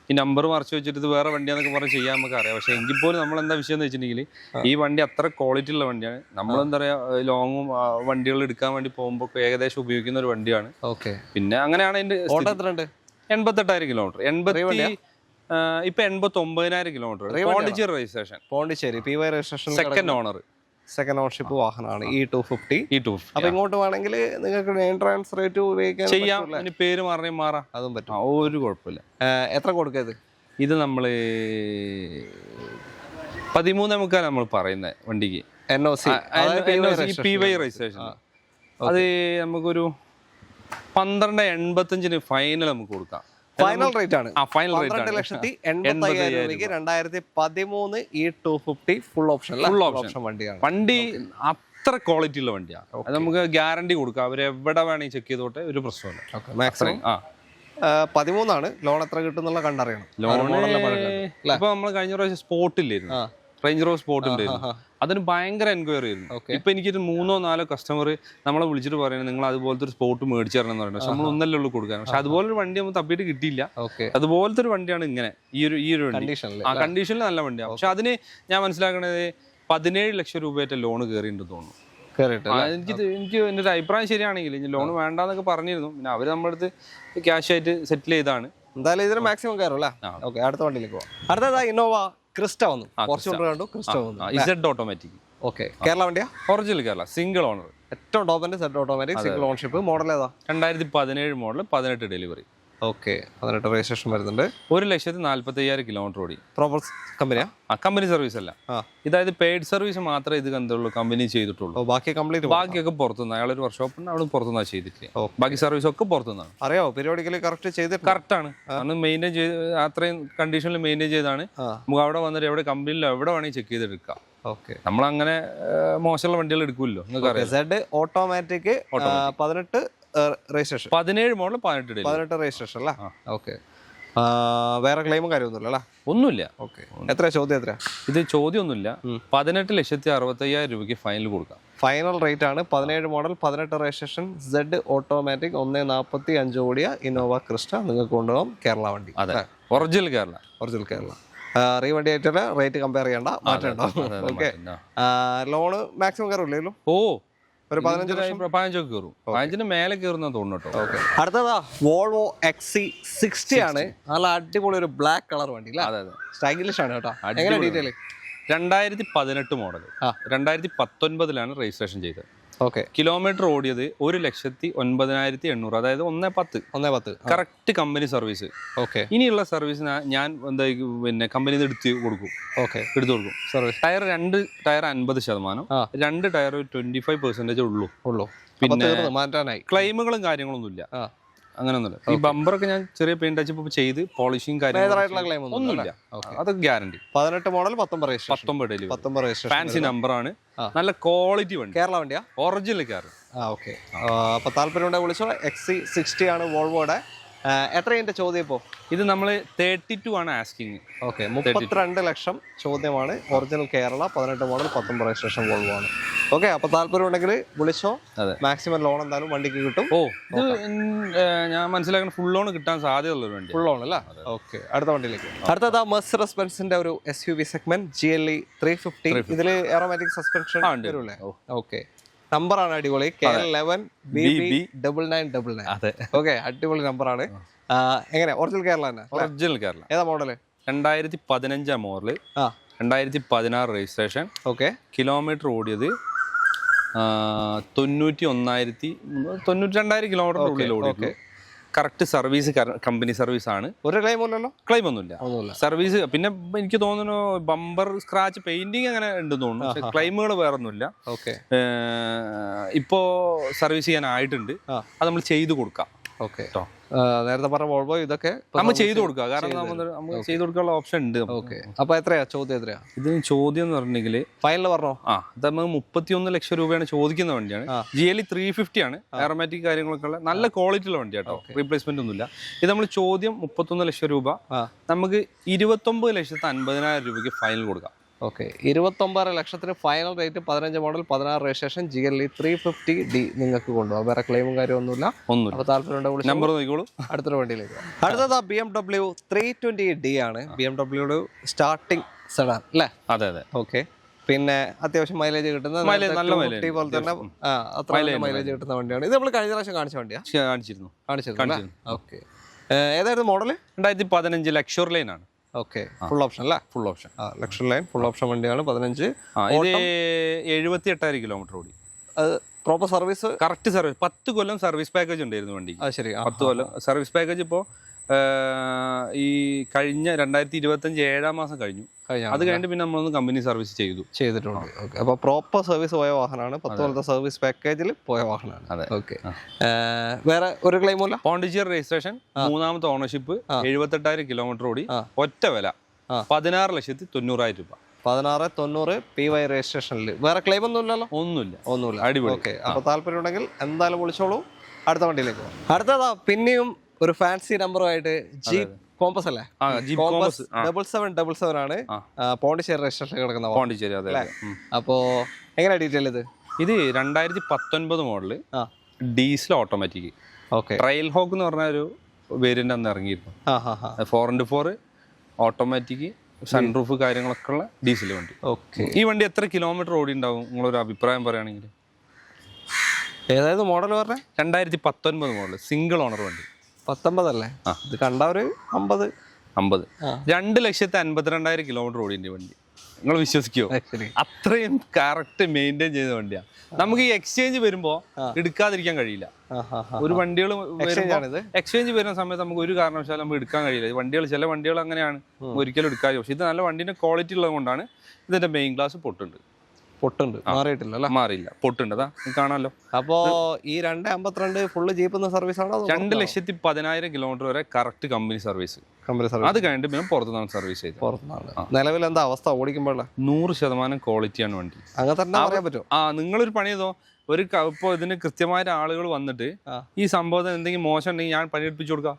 ഈ നമ്പർ മറച്ചു വെച്ചിട്ട് ഇത് വേറെ വണ്ടിയാന്നൊക്കെ പറഞ്ഞ് ചെയ്യാൻ നമുക്ക് അറിയാം. പക്ഷെ എങ്കിൽ പോലും നമ്മളെന്താ വിഷയം എന്ന് വെച്ചിട്ടുണ്ടെങ്കിൽ ഈ വണ്ടി അത്ര ക്വാളിറ്റി ഉള്ള വണ്ടിയാണ്. നമ്മളെന്താ പറയുക, ലോങ്ങും വണ്ടികൾ എടുക്കാൻ വേണ്ടി പോകുമ്പോൾ ഏകദേശം ഉപയോഗിക്കുന്ന ഒരു വണ്ടിയാണ്.
ഓക്കെ,
പിന്നെ അങ്ങനെയാണ് അതിന്റെ 88,000 കിലോമീറ്റർ. ഇപ്പൊ 89,000 kilometre. Pondicherry registration.
PY registration.
Second
ownership വാഹനമാണ് ഈ 250. അപ്പൊ ഇങ്ങോട്ട് വേണമെങ്കിൽ നിങ്ങൾക്ക് മെയിൻ ട്രാൻസ്ഫർ റേറ്റ് ഉപയോഗിക്കാൻ
ചെയ്യാം. ഇനി പേര് മാറാം, അതും പറ്റും. ഒരു കുഴപ്പമില്ല.
എത്ര കൊടുക്കരുത്?
ഇത് നമ്മള് 13,50 നമ്മൾ പറയുന്നത് വണ്ടിക്ക്.
NOC
PY registration. അത് നമുക്കൊരു 12,85 ഫൈനൽ നമുക്ക് കൊടുക്കാം.
ഫൈനൽ റേറ്റ് ആണ്.
12,80,000
രൂപയ്ക്ക് 2013 ഈ 250 ഫുൾ ഓപ്ഷൻ വണ്ടിയാണ്.
വണ്ടി അത്ര ക്വാളിറ്റി ഉള്ള വണ്ടിയാണ്. അത് നമുക്ക് ഗ്യാരണ്ടി കൊടുക്കാം. അവർ എവിടെ വേണമെങ്കിൽ ചെക്ക് ചെയ്തോട്ടെ, ഒരു പ്രശ്നമില്ല.
മാക്സിമം 13 ആണ്. ലോൺ എത്ര കിട്ടുന്നുള്ള കണ്ടറിയണം.
ലോൺ ഇപ്പൊ നമ്മൾ കഴിഞ്ഞ പ്രാവശ്യം സ്പോട്ടില്ലായിരുന്നു, റേഞ്ച് റോവർ സ്പോട്ട് ഉണ്ടായിരുന്നു. അതിന് ഭയങ്കര എൻക്വയറി ആയിരുന്നു. ഇപ്പൊ എനിക്കൊരു 3-4 കസ്റ്റമർ നമ്മളെ വിളിച്ചിട്ട് പറയുന്നത് നിങ്ങൾ അതുപോലത്തെ ഒരു സ്പോട്ട് മേടിച്ചു തരണം എന്ന് പറയുന്നത്. പക്ഷെ നമ്മൾ ഒന്നല്ലേ ഉള്ളൂ കൊടുക്കാൻ. പക്ഷെ അതുപോലൊരു വണ്ടി നമ്മൾ തപ്പിയിട്ട് കിട്ടിയില്ല. അതുപോലത്തെ ഒരു വണ്ടിയാണ് ഇങ്ങനെ ഈ ഒരു വണ്ടി. കണ്ടീഷനിൽ നല്ല വണ്ടിയാണ്. പക്ഷെ അതിന് ഞാൻ മനസ്സിലാക്കണത് 17 ലക്ഷം രൂപയായിട്ട് ലോൺ കയറിയിട്ടുണ്ടെന്ന് തോന്നുന്നു. എനിക്ക് എൻ്റെ ഒരു അഭിപ്രായം ശരിയാണെങ്കിൽ ലോൺ വേണ്ടെന്നൊക്കെ പറഞ്ഞിരുന്നു. പിന്നെ അവർ നമ്മുടെ അടുത്ത് ക്യാഷ് ആയിട്ട് സെറ്റിൽ ചെയ്താണ്.
എന്തായാലും ഇതിന് മാക്സിമം കയറും അല്ലേ? ഓക്കെ, അടുത്ത വണ്ടിയിലേക്ക് പോവാം. അടുത്തതാ ഇന്നോവ ക്രിസ്റ്റ വന്നു. ഫോർച്യൂണർ കണ്ടു, ക്രിസ്റ്റ വന്നു.
Z automatic.
ഓക്കെ, കേരള വണ്ടിയാ?
Original Kerala, single owner.
ഏറ്റവും ടോപ്പിന്റെ set automatic single ownership. Model ഏതാ?
2017 മോഡൽ, 18 ഡെലിവറി.
ഓക്കെ, 18 രജിസ്ട്രേഷൻ വരുന്നുണ്ട്.
1,45,000 കിലോമീറ്റർ ഓടി.
പ്രോപ്പർ കമ്പനിയാ?
കമ്പനി സർവീസ് അല്ല, ഇതായത് പെയ്ഡ് സർവീസ് മാത്രമേ ഇത് കണ്ടുള്ളൂ, കമ്പനി ചെയ്തിട്ടുള്ളൂ.
ബാക്കി കംപ്ലീറ്റ്
ബാക്കിയൊക്കെ പുറത്തുനിന്ന്, അയാളൊരു വർക്ക്ഷോപ്പ് ഉണ്ട്, അവിടെ പുറത്തുനിന്നാണ് ചെയ്തിട്ടില്ല. ബാക്കി സർവീസ് ഒക്കെ പുറത്തുനിന്നാണ്.
അറിയോ പീരിയോഡിക്കലി കറക്റ്റ് ചെയ്തിട്ട്?
കറക്റ്റ് ആണ്, അന്ന് മെയിൻറ്റെയിൻ ചെയ്ത് അത്രയും കണ്ടീഷനിൽ മെയിൻറ്റെയിൻ ചെയ്താണ്. നമുക്ക് അവിടെ വന്നിട്ട് എവിടെ കമ്പനിയിൽ എവിടെ വേണമെങ്കിൽ ചെക്ക് ചെയ്തെടുക്കാം.
ഓക്കെ,
നമ്മളങ്ങനെ മോശമുള്ള വണ്ടികൾ എടുക്കുമല്ലോ, നിങ്ങൾക്ക് അറിയാം.
Z automatic 18 registration,
17 model,
18 registration അല്ലേ? ഓക്കെ, വേറെ ക്ലെയിമും കാര്യമൊന്നുമില്ല അല്ലേ?
ഒന്നുമില്ല.
ഓക്കെ, എത്ര ചോദ്യം? എത്ര ഇത്?
ചോദ്യം ഒന്നുമില്ല. 18,65,000 രൂപയ്ക്ക് ഫൈനൽ കൊടുക്കാം.
ഫൈനൽ റേറ്റ് ആണ്. 17 മോഡൽ, 18 രജിസ്ട്രേഷൻ, സെഡ് ഓട്ടോമാറ്റിക്, 1.45 ഓടിയ ഇന്നോവ ക്രിസ്റ്റ നിങ്ങൾക്ക് കൊണ്ടുപോകാം. കേരള വണ്ടി.
അതെ, ഒറിജിനൽ കേരള.
ഒറിജിനൽ കേരള. റീവണ്ടി ആയിട്ട് റേറ്റ് കമ്പയർ ചെയ്യണ്ട, മാറ്റണ്ടോ? ഓക്കെ, ലോണ് മാക്സിമം കയറില്ലല്ലോ?
ഓ,
ഒരു 15
15 കയറും. 15 മേലെ കയറുന്ന തോന്നുന്നു.
ഓക്കെ, അടുത്തതാ വോൾവോ XC60 ആണ്. നല്ല അടിപൊളി ഒരു ബ്ലാക്ക് കളർ വണ്ടി അല്ലേ?
അതെ,
സ്റ്റൈലിഷ് ആണ് കേട്ടോ. എങ്ങനെ ഡീറ്റെയിൽ?
2018 മോഡൽ, 2019 രജിസ്ട്രേഷൻ ചെയ്തത്.
ഓക്കെ,
കിലോമീറ്റർ ഓടിയത് 1,09,800, അതായത് 1.10 കറക്റ്റ് കമ്പനി സർവീസ്.
ഓക്കെ,
ഇനിയുള്ള സർവീസ് ഞാൻ എന്താ പിന്നെ കമ്പനിയിൽ എടുത്ത് കൊടുക്കും.
ഓക്കെ,
എടുത്തു കൊടുക്കും. സർവീസ് ടയർ 2 ടയർ 50%, 2 ടയർ 25% ഉള്ളൂ. പിന്നെ
മാറ്റാനായി
ക്ലെയിമുകളും കാര്യങ്ങളൊന്നുമില്ല, അങ്ങനെയൊന്നുമില്ല. ഈ ബമ്പറൊക്കെ ഞാൻ ചെറിയ പെയിന്റ് ടച്ച് ചെയ്ത് പോളിഷിങ് കാര്യങ്ങളും ഒന്നുമില്ല, അതൊക്കെ ഗ്യാരണ്ടി.
18 മോഡൽ, 19 ഡെലിവറി,
ഫാൻസി നമ്പറാണ്. നല്ല ക്വാളിറ്റി വണ്ടി,
കേരള വണ്ടിയാ?
ഒറിജിനൽ കേരള.
ഓക്കെ, അപ്പൊ താല്പര്യം ഉണ്ടെങ്കിൽ വിളിച്ചോ. XC60 ആണ് വോൾവോയുടെ. എത്ര ഇതിന്റെ ചോദ്യം ഇപ്പോൾ?
ഇത് നമ്മൾ 32 ആണ് ആസ്കിങ്.
ഓക്കെ, 32 ലക്ഷം ചോദ്യമാണ്. Original Kerala, 18 model, 19 registration Volvo ആണ്. ഓക്കെ, അപ്പൊ താല്പര്യം ഉണ്ടെങ്കിൽ വിളിച്ചോ. മാക്സിമം ലോൺ എന്തായാലും വണ്ടിക്ക് കിട്ടും.
ഓ, ഇത് ഞാൻ മനസ്സിലാക്കുന്ന ഫുൾ ലോൺ കിട്ടാൻ സാധ്യതയുള്ളൊരു വണ്ടി.
ഫുൾ ലോൺ അല്ല? ഓക്കെ, അടുത്ത വണ്ടിയിലേക്ക്. അടുത്തതാ മെർസിഡസ് ബെൻസിന്റെ ഒരു SUV സെഗ്മെന്റ് GLE 350. ഇതിൽ എയറോമാറ്റിക് സസ്പെൻഷൻ വരൂല്ലേ? ഓക്കെ, നമ്പറാണ് അടിപൊളി. KL11 BB9999.
അതെ,
ഓക്കെ, അടിപൊളി നമ്പറാണ്. എങ്ങനെ ഒറിജിനൽ കേരള തന്നെ?
ഒറിജിനൽ കേരള.
ഏതാ model?
2015 model, 2016 registration.
Okay,
kilometre ഓടിയത് 92,000 കിലോമീറ്റർ ഉള്ളിൽ ഓടി. കറക്റ്റ് സർവീസ്, കമ്പനി സർവീസ് ആണ്.
ഒരു ക്ലെയിം ഇല്ലല്ലോ?
ക്ലെയിം ഒന്നുമില്ല. സർവീസ് പിന്നെ എനിക്ക് തോന്നുന്നു ബമ്പർ സ്ക്രാച്ച് പെയിന്റിങ് അങ്ങനെ ഉണ്ടെന്ന് തോന്നുന്നു, പക്ഷെ ക്ലെയിമുകൾ വേറെ ഒന്നുമില്ല.
ഓക്കെ,
ഇപ്പോ സർവീസ് ചെയ്യാനായിട്ടുണ്ട്, അത് നമ്മൾ ചെയ്തു കൊടുക്കാം.
ഓക്കെ, നേരത്തെ പറഞ്ഞ വോൾവോ ഇതൊക്കെ
നമ്മൾ ചെയ്തു കൊടുക്കുക, കാരണം നമുക്ക് ചെയ്തു കൊടുക്കാനുള്ള ഓപ്ഷൻ ഉണ്ട്.
ഓക്കെ, അപ്പൊ എത്രയാ ചോദ്യം? എത്രയാ
ഇത് ചോദ്യം എന്ന് പറഞ്ഞിട്ടുണ്ടെങ്കിൽ
ഫൈനൽ പറഞ്ഞോ?
ഇത് നമുക്ക് 31 ലക്ഷം രൂപയാണ് ചോദിക്കുന്ന വണ്ടിയാണ്. GLE 350 ആണ്. എയറോമാറ്റിക് കാര്യങ്ങളൊക്കെ ഉള്ള നല്ല ക്വാളിറ്റി ഉള്ള വണ്ടിയാട്ടോ, റീപ്ലേസ്മെന്റ് ഒന്നുമില്ല. ഇത് നമ്മൾ ചോദ്യം 31 ലക്ഷം രൂപ, നമുക്ക് 29,50,000 രൂപയ്ക്ക് ഫൈനൽ കൊടുക്കാം.
ഓക്കെ, 29 ലക്ഷത്തിന് final rate. 15 model, 16 registration, GLE 350D നിങ്ങൾക്ക് കൊണ്ടുപോകാം. വേറെ ക്ലെയിമും കാര്യമൊന്നുമില്ല.
അപ്പോൾ
താല്പര്യം
നമ്പർ നോക്കിക്കോളൂ.
അടുത്തൊരു വണ്ടിയിലേക്ക്. അടുത്തതാ BMW 320D ആണ്. BMW സ്റ്റാർട്ടിംഗ് സെഡാൻ അല്ലേ?
അതെ അതെ.
ഓക്കെ, പിന്നെ അത്യാവശ്യം മൈലേജ് കിട്ടുന്ന പോലെ തന്നെ അത്ര മൈലേജ് കിട്ടുന്ന വണ്ടിയാണ്. ഇത് നമ്മൾ കഴിഞ്ഞ പ്രാവശ്യം കാണിച്ച വണ്ടിയാണ്. കാണിച്ചിരുന്നു. ഓക്കെ, ഏതായിരുന്നു മോഡൽ?
2015 ലക്ഷറി ലൈൻ ആണ്.
ഓക്കെ, ഫുൾ ഓപ്ഷൻ അല്ല?
Full option,
luxury line full option വണ്ടിയാണ്. 15.
ഇത് 78,000 കിലോമീറ്റർ ഓടി.
അത് പ്രോപ്പർ സർവീസ്?
Correct service. 10 കൊല്ലം സർവീസ് പാക്കേജ് ഉണ്ടായിരുന്നു വണ്ടി.
ശരി,
10 കൊല്ലം സർവീസ് പാക്കേജ്. ഇപ്പോൾ ഈ കഴിഞ്ഞ 2025 7 മാസം കഴിഞ്ഞു. അത് കഴിഞ്ഞിട്ട് പിന്നെ നമ്മളൊന്ന് കമ്പനി സർവീസ് ചെയ്തിട്ടുണ്ട്.
ഓക്കെ, അപ്പോൾ പ്രോപ്പർ സർവീസ് പോയ വാഹനമാണ്. 10 കൊല്ലത്തെ സർവീസ് പാക്കേജിൽ പോയ വാഹനമാണ്.
അതെ.
ഓക്കെ, വേറെ ഒരു ക്ലെയിമില്ല?
പോണ്ടിച്ചേരി രജിസ്ട്രേഷൻ, 3ാമത്തെ ഓണർഷിപ്പ്, 78,000 കിലോമീറ്റർ ഓടി. ഒറ്റ വില 16,90,000 രൂപ.
16,90 PY രജിസ്ട്രേഷനിൽ. വേറെ ക്ലെയിം ഒന്നുമില്ലല്ലോ? ഒന്നുമില്ല.
അടിപൊളി.
ഓക്കെ, അപ്പോൾ താല്പര്യം ഉണ്ടെങ്കിൽ എന്തായാലും വിളിച്ചോളൂ. അടുത്ത വണ്ടിയിലേക്ക് പോകും. അടുത്തതാ പിന്നെയും ഒരു ഫാൻസി നമ്പറുമായിട്ട് ജീപ്പ് കോമ്പസ് അല്ലേ? 7777 ആണ്. പോണ്ടിച്ചേരി രജിസ്ട്രേഷൻ കിടക്കുന്ന
പോണ്ടിച്ചേരി. അതെ.
അപ്പോ എങ്ങനെയാ ഡീറ്റെയിൽ? ഇത്
2019 model, diesel automatic.
Okay,
trial ഹോക്ക് എന്ന് പറഞ്ഞ ഒരു വേരിയന്റ് അന്ന് ഇറങ്ങിയിരുന്നു. 4x4 ഓട്ടോമാറ്റിക്, സൺറൂഫ് കാര്യങ്ങളൊക്കെ ഉള്ള ഡീസൽ വണ്ടി.
ഓക്കെ,
ഈ വണ്ടി എത്ര കിലോമീറ്റർ ഓടി ഉണ്ടാവും നിങ്ങളൊരു അഭിപ്രായം പറയുകയാണെങ്കിൽ?
ഏതായത് മോഡൽ പറഞ്ഞേ?
2019 മോഡൽ, സിംഗിൾ ഓണർ വണ്ടി.
19 അല്ലേ? ഇത് കണ്ട ഒരു 50.
2,52,000 കിലോമീറ്റർ ഓടിന്റെ വണ്ടി. നിങ്ങൾ വിശ്വസിക്കോ? അത്രയും കറക്റ്റ് മെയിൻറ്റെയിൻ ചെയ്ത വണ്ടിയാണ്. നമുക്ക് ഈ എക്സ്ചേഞ്ച് വരുമ്പോ എടുക്കാതിരിക്കാൻ കഴിയില്ല. ഒരു വണ്ടികൾ എക്സ്ചേഞ്ച് വരുന്ന സമയത്ത് നമുക്ക് ഒരു കാരണവശാലും നമുക്ക് എടുക്കാൻ കഴിയില്ല. വണ്ടികൾ ചില വണ്ടികൾ അങ്ങനെയാണ്, ഒരിക്കലും എടുക്കാതെ. പക്ഷെ ഇത് നല്ല വണ്ടിന്റെ ക്വാളിറ്റി ഉള്ളത് കൊണ്ടാണ് ഇതിന്റെ മെയിൻ ഗ്ലാസ് പൊട്ടുണ്ട്.
മാറിയിട്ടില്ല?
മാറിയില്ല, പൊട്ടുണ്ട്. അതാ കാണാമല്ലോ.
അപ്പോ ഈ 252 ഫുള്ള് ജീപ്പ് സർവീസ് ആണോ?
2,10,000 കിലോമീറ്റർ വരെ കറക്റ്റ് കമ്പനി സർവീസ്. അത് കഴിഞ്ഞിട്ട് പിന്നെ പുറത്തുനിന്നാണ് സർവീസ് ചെയ്തത്.
നിലവിൽ എന്താ അവസ്ഥ ഓടിക്കുമ്പോൾ?
100% ക്വാളിറ്റിയാണ് വണ്ടി.
അങ്ങനെ തന്നെ പറയാൻ പറ്റുമോ?
നിങ്ങളൊരു പണി ചെയ്തോ, ഇപ്പോൾ ഇതിന് കൃത്യമായ ആളുകൾ വന്നിട്ട് ഈ സംഭവത്തിന് എന്തെങ്കിലും മോശം ഉണ്ടെങ്കിൽ ഞാൻ പണിയെടുപ്പിച്ചു കൊടുക്കാം.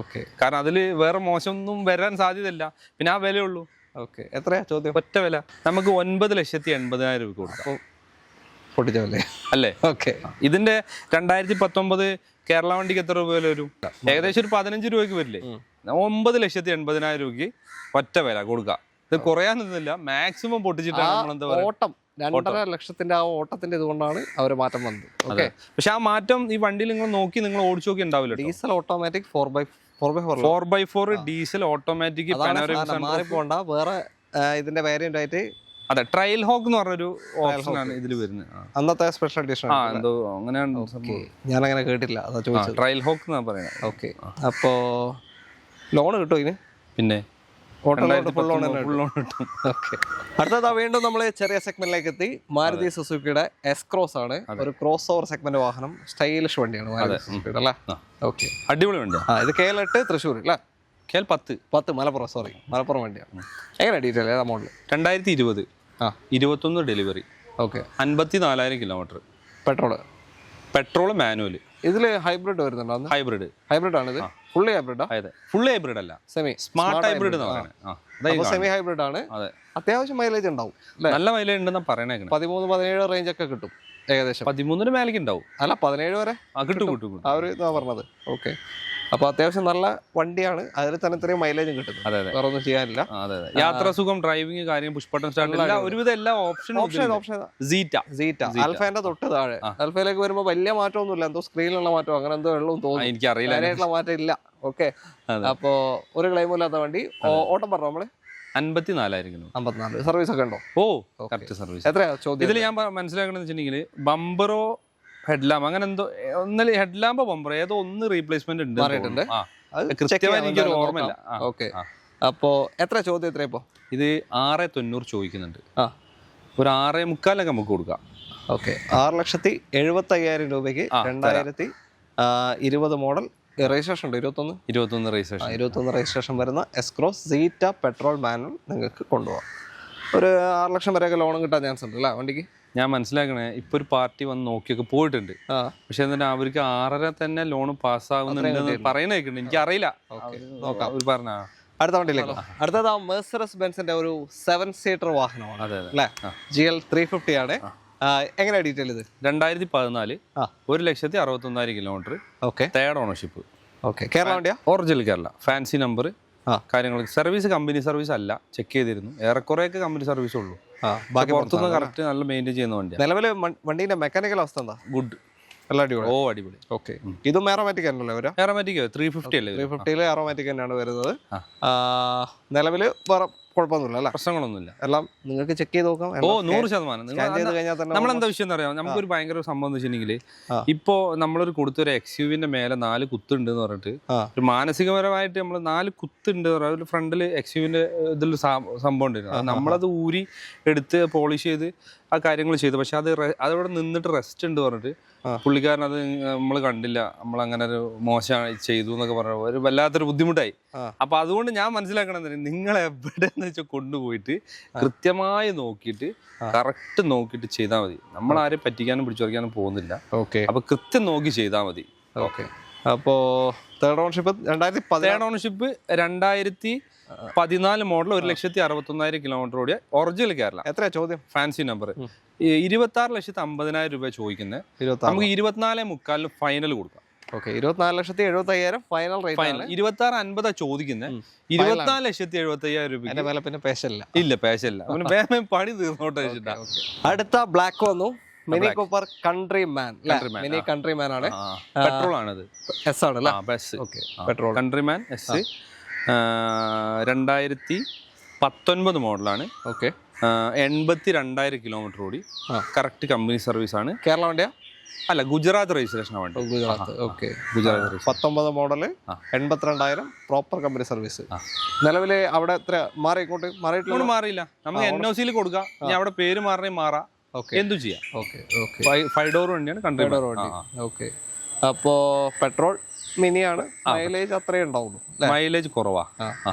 ഓക്കെ.
കാരണം അതിൽ വേറെ മോശമൊന്നും വരാൻ സാധ്യതയില്ല. പിന്നെ ആ വിലയുള്ളൂ.
ഓക്കെ. എത്രയാ ചോദ്യം?
ഒറ്റ വില നമുക്ക് 9,80,000 രൂപ കൊടുക്കാം.
പൊട്ടിച്ചല്ലേ
അല്ലേ?
ഓക്കെ.
ഇതിന്റെ 2019 കേരള വണ്ടിക്ക് എത്ര രൂപ വില വരും? ഏകദേശം ഒരു 15 രൂപയ്ക്ക് വരില്ലേ? 9,80,000 രൂപയ്ക്ക് ഒറ്റ വില കൊടുക്കാം. ഇത് കുറയാനൊന്നുമില്ല, മാക്സിമം പൊട്ടിച്ചിട്ടാണ് നമ്മളെന്താ പറയുക,
ഓട്ടം 2.5 ലക്ഷത്തിന്റെ ആ ഓട്ടത്തിന്റെ ഇതുകൊണ്ടാണ് അവർ മാറ്റം വന്നത്. ഓക്കെ.
പക്ഷെ ആ മാറ്റം ഈ വണ്ടിയിൽ നിങ്ങൾ നോക്കി നിങ്ങൾ ഓടിച്ചു നോക്കി ഉണ്ടാവില്ല.
Diesel automatic
4x4 diesel automatic
മാറിപ്പോണ്ട. വേറെ ഇതിന്റെ വേരിയന്റ് ആയിട്ട്
അതെ ട്രയൽ ഹോക്ക് എന്ന് പറഞ്ഞൊരു ഓപ്ഷനാണ് ഇതിൽ വരുന്നത്.
അന്നത്തെ സ്പെഷ്യൽ എഡിഷൻ
എന്തോ അങ്ങനെയാണ്.
ഞാൻ അങ്ങനെ കേട്ടില്ല, അതാ ചോദിച്ചത്.
ട്രയൽ ഹോക്ക് എന്നാ പറയുന്നത്.
ഓക്കെ. അപ്പോ ലോൺ കിട്ടുമോ ഇതിന്?
പിന്നെ
അടുത്തതാ വീണ്ടും നമ്മൾ ചെറിയ സെഗ്മെന്റിലേക്ക് എത്തി. മാരുതി സുസുക്കിയുടെ എസ് ക്രോസ് ആണ്. ഒരു ക്രോസ് ഓവർ സെഗ്മെന്റ് വാഹനം, സ്റ്റൈലിഷ് വണ്ടിയാണ് മാരുതി സുസുക്കിയുടെ അല്ലേ? ഓക്കെ.
അടിപൊളി വണ്ടിയാണ്.
ഇത് KL8 തൃശ്ശൂർ അല്ലേ?
KL10
മലപ്പുറം വണ്ടിയാണ്. എങ്ങനെ ഡീറ്റെയിൽ ഏതാ model?
2020 21 delivery.
Okay.
54,000 kilometre. Petrol manual.
ഇതില് ഹൈബ്രിഡ് വരുന്നുണ്ടോ? ഹൈബ്രിഡ് ആണ് ഇത്. ഫുള്ളി ഹൈബ്രിഡാ?
ഫുള്ളി ഹൈബ്രിഡ് അല്ല, സ്മാർട്ട് ഹൈബ്രിഡ്.
സെമി ഹൈബ്രിഡ് ആണ്. അത്യാവശ്യം മൈലേജ് ഉണ്ടാവും.
നല്ല മൈലേജ് ഉണ്ടെന്നാ പറയണേ.
13-17 റേഞ്ച് ഒക്കെ കിട്ടും ഏകദേശം.
13 മേലേക്ക് ഉണ്ടാവും.
അല്ല 17 വരെ കിട്ടും. ആ ഒരു ഇതാ പറഞ്ഞത്. ഓക്കെ. അപ്പൊ അത്യാവശ്യം നല്ല വണ്ടിയാണ്. അതിൽ തന്നെ ഇത്രയും മൈലേജും കിട്ടും. വേറെ ഒന്നും ചെയ്യാനില്ല.
യാത്രാ സുഖം, ഡ്രൈവിംഗ് കാര്യം, പുഷ് ബട്ടൺ സ്റ്റാർട്ട്, ഒരുവിധം എല്ലാ ഓപ്ഷനും.
ആൽഫേന്റെ തൊട്ട് താഴെ. ആൽഫയിലേക്ക് വരുമ്പോ വലിയ മാറ്റമൊന്നുമില്ല. എന്തോ സ്ക്രീനിലുള്ള മാറ്റം അങ്ങനെ എന്തോ ഉള്ളൂ തോന്നുന്നു.
എനിക്കറിയില്ല,
അതിനായിട്ടുള്ള മാറ്റം ഇല്ല. ഓക്കെ. അപ്പോ ഒരു ക്ലെയിമും ഇല്ലാത്ത വണ്ടി. ഓട്ടം പറഞ്ഞു നമ്മള്
54,000 കിലോമീറ്റർ.
54. സർവീസ് ഒക്കെ ഉണ്ടോ?
Correct service.
എത്രയാ ചോദ്യം?
ഇതിൽ ഞാൻ മനസ്സിലാക്കണമെന്ന് വെച്ചിട്ടുണ്ടെങ്കിൽ ബമ്പറോ ഹെഡ്ലാമ്പ് അങ്ങനെ എന്തോ ഒന്നല്ല, ഹെഡ്ലാമ്പോ ബമ്പറോ ഏതോ ഒന്ന് റീപ്ലേസ്മെന്റ് ഉണ്ട്. കൃത്യമായി എനിക്കൊരു ഓർമ്മയില്ല.
ഓക്കെ. അപ്പോ എത്ര ചോദ്യം? എത്ര ഇപ്പോ?
ഇത് 6,90,000 ചോദിക്കുന്നുണ്ട്. ഒരു 6,45,000 നമുക്ക് കൊടുക്കാം.
ഓക്കെ. 6,75,000 രൂപയ്ക്ക് 2020 മോഡൽ. രജിസ്ട്രേഷൻ ഉണ്ട് 21 രജിസ്ട്രേഷൻ വരുന്ന എസ് ക്രോസ് സീറ്റ പെട്രോൾ മാനുവൽ നിങ്ങൾക്ക് കൊണ്ടുപോകാം. ഒരു 6 ലക്ഷം വരെയൊക്കെ ലോണും കിട്ടാൻ ചാൻസ് ഉണ്ട് അല്ലേ വണ്ടിക്ക്?
ഞാൻ മനസ്സിലാക്കണേ, ഇപ്പൊ ഒരു പാർട്ടി വന്ന് നോക്കിയൊക്കെ പോയിട്ടുണ്ട്. പക്ഷെ എന്നിട്ട് അവർക്ക് 6.5 തന്നെ ലോണ് പാസ്സാകുന്നുണ്ടെന്ന് പറയുന്ന കേൾക്കുന്നുണ്ട്. എനിക്ക് അറിയില്ല, നോക്കാം പറഞ്ഞ.
അടുത്ത വണ്ടിയിലേക്ക്. അടുത്തത് മെഴ്സിഡസ് ബെൻസിന്റെ ഒരു 7 സീറ്റർ വാഹനമാണ് അല്ലേ? GL 350 ആണ്. എങ്ങനെയാ ഡീറ്റെയിൽ ഇത്?
2014 1,61,000 kilometre. Okay. 3rd ownership.
Okay. Kerala വണ്ടിയാ?
ഒറിജിനൽ കേരള. ഫാൻസി നമ്പർ കാര്യങ്ങൾ. സർവീസ് കമ്പനി സർവീസ് അല്ല, ചെക്ക് ചെയ്തിരുന്നു. ഏറെക്കുറെയൊക്കെ കമ്പനി സർവീസ് ഉള്ളൂ. ബാക്കി പുറത്തുനിന്ന് കറക്റ്റ് നല്ല മെയിൻറ്റെയിൻ ചെയ്യുന്ന വണ്ടിയാണ്.
നിലവിൽ വണ്ടീന്റെ മെക്കാനിക്കൽ അവസ്ഥ എന്താ?
ഗുഡ്.
അടിപൊളി.
അടിപൊളി.
ഓക്കെ. ഇതും ആറോമാറ്റിക് ആണല്ലോ?
ആറോമാറ്റിക് 350 അല്ലേ?
350 ആറോമാറ്റിക് തന്നെയാണ് വരുന്നത്. നിലവിൽ വേറെ കുഴപ്പമൊന്നുമില്ല അല്ലേ?
പ്രശ്നങ്ങളൊന്നുമില്ല.
എല്ലാം നിങ്ങൾക്ക് ചെക്ക് ചെയ്ത് നോക്കാം.
100%. നമ്മളെന്താ വിഷയം എന്ന് അറിയാം, നമുക്കൊരു ഭയങ്കര സംഭവം എന്ന് വെച്ചിട്ടുണ്ടെങ്കിൽ ഇപ്പോ നമ്മളൊരു കൊടുത്തൊരു XUV-ന്റെ മേലെ 4 കുത്തുണ്ട് എന്ന് പറഞ്ഞിട്ട് ഒരു മാനസികപരമായിട്ട് നമ്മൾ 4 കുത്തുണ്ട് ഒരു ഫ്രണ്ടില് XUV-ന്റെ ഇതിൽ സംഭവം ഉണ്ടായിരുന്നു. നമ്മളത് ഊരി എടുത്ത് പോളിഷ് ചെയ്ത് ആ കാര്യങ്ങൾ ചെയ്തു. പക്ഷെ അതവിടെ നിന്നിട്ട് റെസ്റ്റ് ഉണ്ട് പറഞ്ഞിട്ട് പുള്ളിക്കാരൻ അത് നമ്മൾ കണ്ടില്ല, നമ്മളങ്ങനെ ഒരു മോശം ചെയ്തു എന്നൊക്കെ പറഞ്ഞ ഒരു വല്ലാത്തൊരു ബുദ്ധിമുട്ടായി. അപ്പൊ അതുകൊണ്ട് ഞാൻ മനസ്സിലാക്കണത്, നിങ്ങൾ എവിടെയെന്ന് വെച്ചാൽ കൊണ്ടുപോയിട്ട് കൃത്യമായി നോക്കിയിട്ട് കറക്റ്റ് നോക്കിയിട്ട് ചെയ്താൽ മതി. നമ്മൾ ആരെയും പറ്റിക്കാനും പിടിച്ചു പറിക്കാനും പോകുന്നില്ല. അപ്പൊ കൃത്യം നോക്കി ചെയ്താൽ മതി.
ഓക്കെ. അപ്പോ തേർഡ് ഓണർഷിപ്പ്
2014 മോഡൽ 1,61,000 കിലോമീറ്റർ ഓടിയ ഒറിജിനൽ കേരള.
എത്ര ചോദ്യം?
Fancy number. 26,50,000 രൂപ ചോദിക്കുന്നത്. നമുക്ക് 24,45 ഫൈനൽ കൊടുക്കാം.
ഓക്കെ. 24,75,000 final rate.
26,50 ചോദിക്കുന്നത്. 24,75,000 രൂപ.
പിന്നെ പേശല്ല.
ഇല്ല, പേശല്ല. പണി തീർന്നോട്ടെ.
അടുത്ത ബ്ലാക്ക് വന്നു. മിനി കൂപ്പർ കൺട്രി മാൻ, മിനി കൺട്രി മാൻ ആണ്.
പെട്രോൾ ആണത്,
എസ് ആണ് അല്ലേ?
ബസ്.
പെട്രോൾ
കൺട്രിമാൻ എസ് 2019 മോഡലാണ്.
ഓക്കെ.
82,000 കിലോമീറ്റർ ഓടി. കറക്റ്റ് കമ്പനി സർവീസ് ആണ്.
കേരള വണ്ടിയാ?
അല്ല, ഗുജറാത്ത് രജിസ്ട്രേഷൻ വണ്ടി.
Gujarat. Okay.
Gujarat
19 model, 82,000 proper company service. നിലവില് അവിടെ എത്ര മാറി ഇങ്ങോട്ട് മാറിയിട്ടില്ല?
മാറിയില്ല. നമുക്ക് NOC കൊടുക്കാം. ഇനി അവിടെ പേര് മാറണേ മാറാം, എന്തും ചെയ്യാം.
ഓക്കെ.
5 ഡോർ വണ്ടിയാണ്, കൺട്രി ഡോർ വണ്ടി.
ഓക്കെ. അപ്പോ പെട്രോൾ മിനിയാണ്, മൈലേജ് അത്രേ ഉണ്ടാവുള്ളൂ.
മൈലേജ് കുറവാ,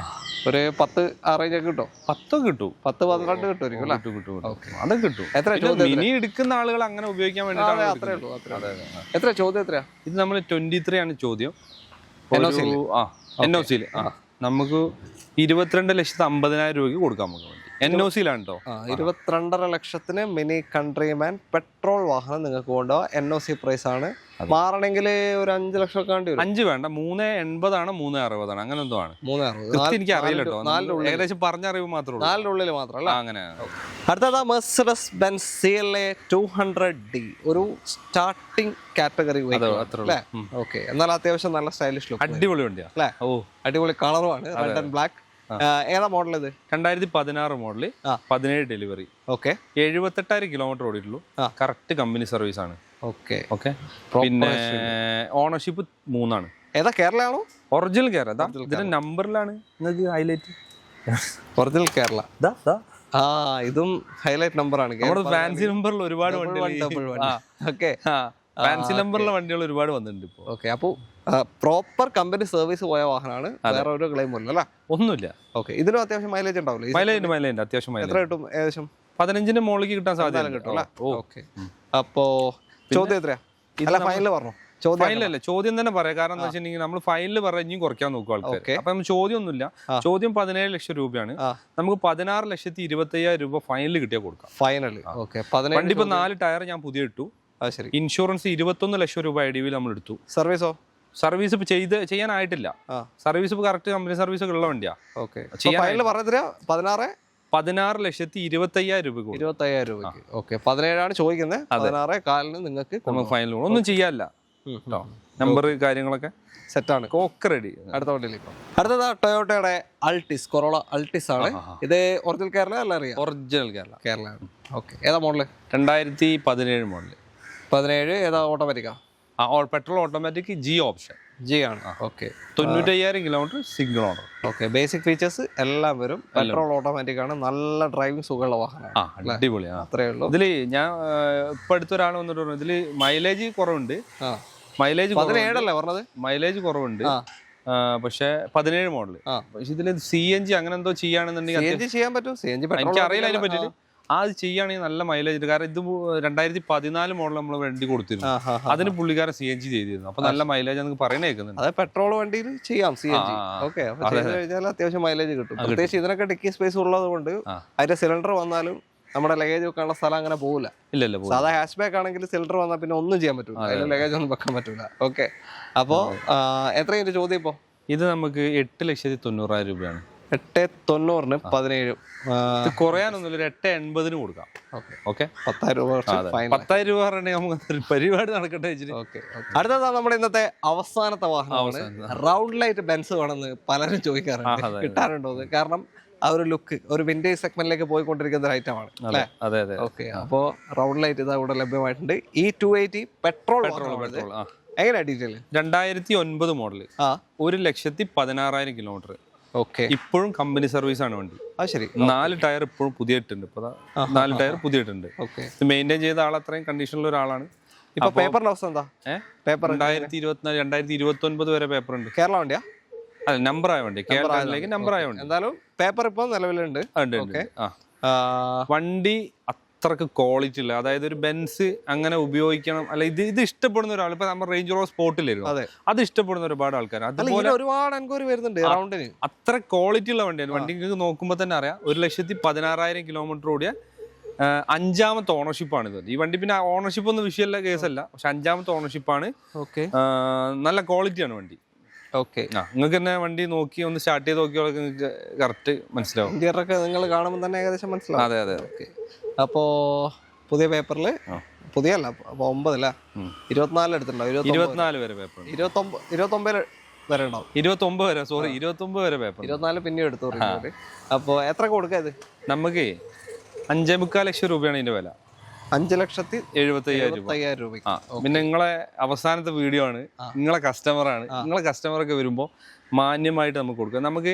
ഒരു 10 റേഞ്ച് ഒക്കെ കിട്ടും.
10 കിട്ടും,
10-12 കിട്ടുമായിരിക്കും അല്ലേ?
അതൊക്കെ കിട്ടും.
എത്ര
മിനി എടുക്കുന്ന ആളുകൾ അങ്ങനെ ഉപയോഗിക്കാൻ വേണ്ടിട്ടാണ്.
എത്ര ചോദ്യം എത്രയാ?
ഇത് നമ്മൾ 23 ആണ് ചോദ്യം. NOC നമുക്ക് 22,50,000 രൂപയ്ക്ക് കൊടുക്കാം നമുക്ക് വേണ്ടി. NOC-ലാണ് കേട്ടോ.
22.5 ലക്ഷത്തിന് മിനി കൺട്രിമാൻ പെട്രോൾ വാഹനം നിങ്ങൾക്ക് കൊണ്ടുപോകാം. NOC പ്രൈസ് ആണ്. മാറണമെങ്കിൽ ഒരു 5 ലക്ഷം ഒക്കെ വേണ്ടി വരും.
5 വേണ്ട, 380 ആണ്, 360 ആണ്, അങ്ങനെ എന്തോ ആണ്.
360
എനിക്ക് അറിയില്ല കേട്ടോ, ഏകദേശം പറഞ്ഞറിവ് മാത്രമേ ഉള്ളൂ.
4 ഉള്ളിൽ മാത്രമല്ല
അങ്ങനെ.
അടുത്തതാ മെർസിഡസ് ബെൻസ് CLA 200D, ഒരു സ്റ്റാർട്ടിംഗ് കാറ്റഗറി അല്ലേ? ഓക്കെ. എന്നാൽ അത്യാവശ്യം നല്ല സ്റ്റൈലിഷ് ലുക്ക്,
അടിപൊളി വണ്ടിയാ
അല്ലേ? അടിപൊളി കളറുമാണ്, റെഡ് ആൻഡ് ബ്ലാക്ക്. ഏതാ മോഡൽ ഇത്?
2016 മോഡല്, 17 ഡെലിവറി.
ഓക്കെ.
78,000 കിലോമീറ്റർ ഓടിയിട്ടുള്ളൂ. കറക്റ്റ് കമ്പനി സർവീസ് ആണ്.
ഓക്കെ.
ഓക്കെ. പിന്നെ ഓണർഷിപ്പ് 3 ആണ്.
ഏതാ, കേരള ആണോ?
ഒറിജിനൽ കേരള. ഇതിന്റെ നമ്പറിലാണ് നിങ്ങൾക്ക് ഹൈലൈറ്റ്.
ഒറിജിനൽ കേരള. ഇതും ഹൈലൈറ്റ് നമ്പർ ആണ്.
ഫാൻസി നമ്പറിൽ ഒരുപാട് വണ്ടികൾ, ഫാൻസി നമ്പറിലെ വണ്ടികൾ ഒരുപാട് വന്നിട്ടുണ്ട് ഇപ്പോൾ.
ഓക്കെ. അപ്പോൾ പ്രോപ്പർ കമ്പനി സർവീസ് പോയ വാഹനമാണ്, വേറെ ഒരു ക്ലെയിം ഇല്ല അല്ലേ?
ഒന്നുമില്ല.
ഓക്കെ. ഇതിനും അത്യാവശ്യം മൈലേജ് ഉണ്ടാവില്ല?
മൈലേജ് അത്യാവശ്യം.
എത്ര കിട്ടും? ഏകദേശം
15-ന്റെ മുകളിലേക്ക് കിട്ടാൻ സാധ്യത
കിട്ടും. ഓക്കെ. അപ്പോ ചോദ്യം എത്രയാ? ഫൈനൽ പറഞ്ഞു.
ഫൈനലല്ല, ചോദ്യം തന്നെ പറയാം. കാരണം എന്താ വെച്ചിട്ടുണ്ടെങ്കിൽ നമ്മൾ ഫൈനൽ പറഞ്ഞ ഇനിയും കുറയ്ക്കാൻ നോക്കും ആൾക്കാർ. അപ്പൊ നമ്മൾ ചോദ്യം ഒന്നുമില്ല. ചോദ്യം 17 ലക്ഷം രൂപയാണ്. നമുക്ക് 16,25,000 രൂപ ഫൈനൽ കിട്ടിയാൽ കൊടുക്കാം.
ഫൈനൽ.
വണ്ടി ഇപ്പൊ 4 ടയർ ഞാൻ പുതിയ ഇട്ടു. ഇൻഷുറൻസ് 21 ലക്ഷം രൂപ IDV നമ്മൾ എടുത്തു. സർവീസ് ഇപ്പൊ ചെയ്യാനായിട്ടില്ല. സർവീസ് ഇപ്പൊ കറക്റ്റ് കമ്പനി സർവീസ് ഉള്ള വണ്ടിയാ. 16,25,000 രൂപ.
25,000 രൂപയ്ക്ക്. ഓക്കെ. 17 ചോദിക്കുന്നത്. 16.5 നിങ്ങൾക്ക്
ഫൈനൽ ഒന്നും ചെയ്യാല്ല. നമ്പർ കാര്യങ്ങളൊക്കെ
സെറ്റാണ്,
ഒക്കെ റെഡി.
അടുത്തത് ടൊയോട്ടയുടെ അൾട്ടിസ്, കൊറോള അൾട്ടിസ് ആണ്. ഇത് ഒറിജിനൽ കേരള അല്ല? അറിയാം,
ഒറിജിനൽ കേരള.
ഓക്കെ. ഏതാ മോഡല്?
2017 മോഡല്.
17 ഏതാ? ഓട്ടോമാറ്റിക്കാ?
Petrol automatic, G option.
G ആണ്. Okay.
95,000 kilometre single owner.
Okay. Basic features എല്ലാം വരും. പെട്രോൾ ഓട്ടോമാറ്റിക് ആണ്, നല്ല ഡ്രൈവിംഗ് സുഖമുള്ള വാഹനമാണ്.
അടിപൊളിയാണ്.
അത്രേ ഉള്ളൂ.
ഇതില് ഞാൻ ഇപ്പൊ അടുത്തൊരാൾ വന്നിട്ട് പറഞ്ഞു ഇതില് മൈലേജ് കുറവുണ്ട്. മൈലേജ്
17 പറഞ്ഞത്?
മൈലേജ് കുറവുണ്ട്, പക്ഷെ 17 മോഡല്. പക്ഷെ ഇതില് CNG അങ്ങനെ എന്തോ ചെയ്യാണെന്നുണ്ടെങ്കിൽ
ചെയ്യാൻ പറ്റും.
എനിക്ക് അറിയില്ല അതിനെ പറ്റിട്ട്. അത് ചെയ്യുകയാണെങ്കിൽ നല്ല മൈലേജ് ഉണ്ട്. കാരണം ഇത് 2014 മോഡൽ നമ്മൾ വണ്ടി കൊടുത്തിരുന്നു. അതിന് പുള്ളിക്കാരൻ CNG ചെയ്തിരുന്നു. അപ്പൊ നല്ല മൈലേജ് നമുക്ക് പറയുന്നത് കേൾക്കുന്നുണ്ട്.
അതെ, പെട്രോൾ വണ്ടിയിൽ ചെയ്യാം CNG. ഓക്കെ. കഴിഞ്ഞാൽ അത്യാവശ്യം മൈലേജ് കിട്ടും. പ്രത്യേകിച്ച് ഇതിനൊക്കെ ഡിക്കി സ്പേസ് ഉള്ളത് കൊണ്ട് അതിന്റെ സിലിണ്ടർ വന്നാലും നമ്മുടെ ലഗേജ് വെക്കാനുള്ള സ്ഥലം അങ്ങനെ പോകില്ല.
ഇല്ലല്ലോ.
സാധാ ഹാഷ് ബാക്ക് ആണെങ്കിൽ സിലിണ്ടർ വന്നാൽ പിന്നെ ഒന്നും ചെയ്യാൻ പറ്റൂല, അതിൽ ലഗേജ് ഒന്നും വെക്കാൻ പറ്റൂല. ഓക്കെ. അപ്പോ എത്രയും ചോദ്യം ഇപ്പോ?
ഇത് നമുക്ക് 8,90,000 രൂപയാണ്.
8,90,000-ന് 17.
കുറയാനൊന്നുമില്ല, ഒരു 8,80,000 കൊടുക്കാം.
ഓക്കെ. 10,000 രൂപ.
10,000 രൂപ പറഞ്ഞാൽ നമുക്ക് പരിപാടി നടക്കട്ടെ.
അടുത്തതാ നമ്മുടെ ഇന്നത്തെ അവസാനത്തെ വാഹനമാണ്. റൗണ്ട് ലൈറ്റ് ബെൻസ് വേണമെന്ന് പലരും ചോദിക്കാറുണ്ട്, കിട്ടാറുണ്ടോ? കാരണം ആ ഒരു ലുക്ക് ഒരു വിന്റേജ് സെഗ്മെന്റിലേക്ക് പോയിക്കൊണ്ടിരിക്കുന്ന ഒരു ഐറ്റമാണ് അല്ലേ? ഓക്കെ. അപ്പോ റൗണ്ട് ലൈറ്റ് ഇതാ ഇവിടെ ലഭ്യമായിട്ടുണ്ട്. ഈ 280 പെട്രോൾ. എങ്ങനെയാ ഡീറ്റെയിൽ?
2009 model, 1,16,000 kilometre.
ഓക്കെ.
ഇപ്പോഴും കമ്പനി സർവീസ് ആണ് വണ്ടി.
ശരി.
4 ടയർ ഇപ്പോഴും പുതിയിട്ടുണ്ട്. ഇപ്പൊ 4 ടയർ പുതിയിട്ടുണ്ട്. മെയിൻറ്റെയിൻ ചെയ്ത ആൾ അത്രയും കണ്ടീഷനിലുള്ള ഒരാളാണ്.
ഇപ്പൊ പേപ്പറിന്റെ അവസ്ഥ എന്താ? പേപ്പർ
2024 2029 വരെ പേപ്പർ ഉണ്ട്.
കേരള വണ്ടിയാ?
അല്ല, നമ്പർ ആയ വണ്ടി. കേരളത്തിലേക്ക് നമ്പർ ആയ വണ്ടി.
എന്തായാലും പേപ്പർ ഇപ്പൊ നിലവിലുണ്ട്.
വണ്ടി അത്രക്ക് ക്വാളിറ്റി ഇല്ല. അതായത് ഒരു ബെൻസ് അങ്ങനെ ഉപയോഗിക്കണം, അല്ല ഇത് ഇഷ്ടപ്പെടുന്ന ഒരാൾ. ഇപ്പൊ നമ്മൾ റേഞ്ച് റോവർ സ്പോർട്ടിലായിരുന്നു, അത് ഇഷ്ടപ്പെടുന്ന ഒരുപാട് ആൾക്കാർ. അതുപോലെ
ഒരുപാട് എൻക്വയറി വരുന്നുണ്ട് റൗണ്ടിന്.
അത്ര ക്വാളിറ്റി ഉള്ള വണ്ടിയാണ്. വണ്ടി നിങ്ങൾക്ക് നോക്കുമ്പോൾ തന്നെ അറിയാം. 1,16,000 കിലോമീറ്റർ ഓടിയ 5ാമത്തെ ഓണർഷിപ്പാണ് ഇത്. ഈ വണ്ടി പിന്നെ ഓണർഷിപ്പ് ഒന്നും വിഷയമല്ല, കേസല്ല. പക്ഷെ 5ാമത്തെ ഓണർഷിപ്പാണ്. നല്ല ക്വാളിറ്റിയാണ് വണ്ടി.
ഓക്കെ.
നിങ്ങൾക്ക് തന്നെ വണ്ടി നോക്കി ഒന്ന് സ്റ്റാർട്ട് ചെയ്ത് നോക്കിയാൽ നിങ്ങൾക്ക് കറക്റ്റ് മനസ്സിലാവും.
ഇന്റീരിയറൊക്കെ നിങ്ങൾ കാണുമ്പോൾ തന്നെ ഏകദേശം മനസ്സിലാവും.
അതെ.
ഓക്കെ. അപ്പോ പുതിയ പേപ്പറിൽ പുതിയല്ല, അപ്പൊ 9 അല്ലേ? 24 എടുത്തിട്ടുണ്ടോ?
24 വരെ പേപ്പർ.
29 വരെ ഉണ്ടാവും.
29 വരെ, സോറി 29 വരെ പേപ്പർ.
24 പിന്നെ എടുത്തു. അപ്പൊ എത്ര കൊടുക്കുക ഇത്?
നമുക്ക് 5.25 ലക്ഷം രൂപയാണ് ഇതിന്റെ വില.
5,75,000 രൂപ.
പിന്നെ നിങ്ങളെ അവസാനത്തെ വീഡിയോ ആണ്, നിങ്ങളെ കസ്റ്റമറാണ്. നിങ്ങളെ കസ്റ്റമറൊക്കെ വരുമ്പോൾ മാന്യമായിട്ട് നമുക്ക് കൊടുക്കാം. നമുക്ക്